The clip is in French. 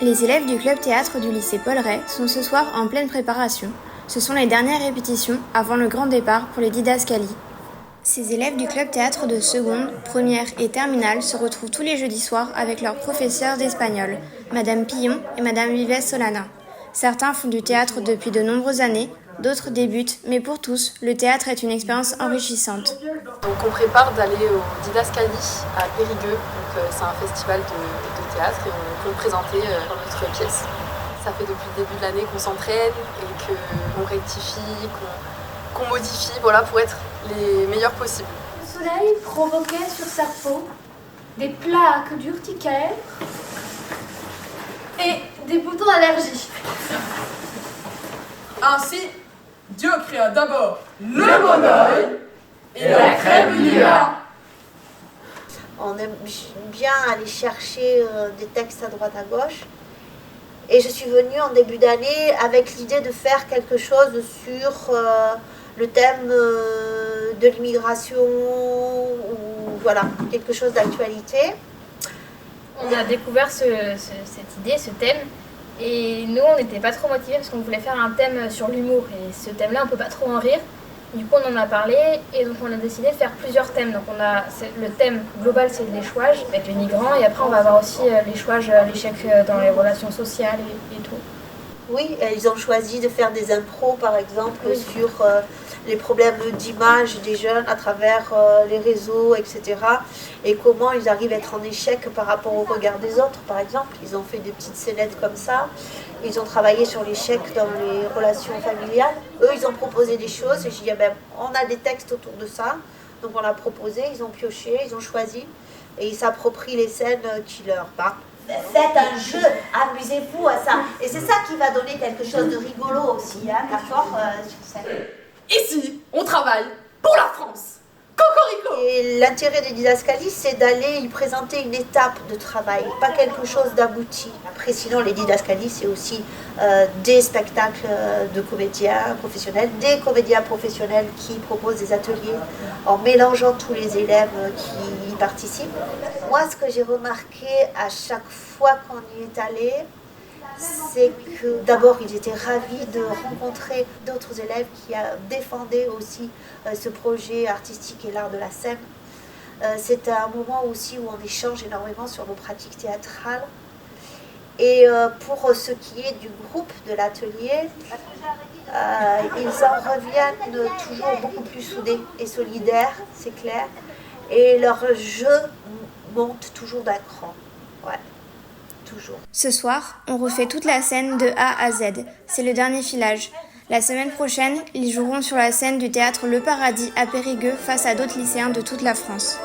Les élèves du club théâtre du lycée Paul Ray sont ce soir en pleine préparation. Ce sont les dernières répétitions avant le grand départ pour les didascalies. Ces élèves du club théâtre de seconde, première et terminale se retrouvent tous les jeudis soirs avec leurs professeurs d'espagnol, Madame Pillon et Madame Vives Solana. Certains font du théâtre depuis de nombreuses années, d'autres débutent, mais pour tous, le théâtre est une expérience enrichissante. Donc on prépare d'aller au Didascalie à Périgueux, c'est un festival de théâtre et on peut présenter notre pièce. Ça fait depuis le début de l'année qu'on s'entraîne et qu'on rectifie, qu'on modifie pour être les meilleurs possibles. Le soleil provoquait sur sa peau des plaques d'urticaire et des boutons d'allergie. Ainsi, Dieu créa d'abord le bon oeil et la crème Nivea. On aime bien aller chercher des textes à droite à gauche. Et je suis venue en début d'année avec l'idée de faire quelque chose sur le thème de l'immigration, ou voilà, quelque chose d'actualité. On a découvert cette idée, ce thème, et nous on n'était pas trop motivés parce qu'on voulait faire un thème sur l'humour, et ce thème-là on peut pas trop en rire. Du coup on en a parlé, et donc on a décidé de faire plusieurs thèmes. Donc le thème global c'est l'échouage avec les migrants, et après on va avoir aussi l'échouage, l'échec dans les relations sociales et tout. Oui, ils ont choisi de faire des impros par exemple sur les problèmes d'image des jeunes à travers les réseaux, etc. Et comment ils arrivent à être en échec par rapport au regard des autres, par exemple. Ils ont fait des petites scénettes comme ça. Ils ont travaillé sur l'échec dans les relations familiales. Eux, ils ont proposé des choses et j'ai dit, on a des textes autour de ça. Donc on l'a proposé, ils ont pioché, ils ont choisi et ils s'approprient les scènes qui leur parlent. Faites un jeu, amusez-vous à ça. Et c'est ça qui va donner quelque chose de rigolo aussi, d'accord, sur scène. Ici, on travaille pour la France. Cocorico! Et l'intérêt des didascalies, c'est d'aller y présenter une étape de travail, pas quelque chose d'abouti. Après, sinon, les didascalies, c'est aussi des spectacles de comédiens professionnels, des comédiens professionnels qui proposent des ateliers en mélangeant tous les élèves qui y participent. Moi, ce que j'ai remarqué à chaque fois qu'on y est allé, c'est que d'abord ils étaient ravis de rencontrer d'autres élèves qui défendaient aussi ce projet artistique et l'art de la scène. C'est un moment aussi où on échange énormément sur nos pratiques théâtrales. Et pour ce qui est du groupe de l'atelier, ils en reviennent toujours beaucoup plus soudés et solidaires, c'est clair. Et leur jeu monte toujours d'un cran. Ouais. Toujours. Ce soir, on refait toute la scène de A à Z. C'est le dernier filage. La semaine prochaine, ils joueront sur la scène du théâtre Le Paradis à Périgueux face à d'autres lycéens de toute la France.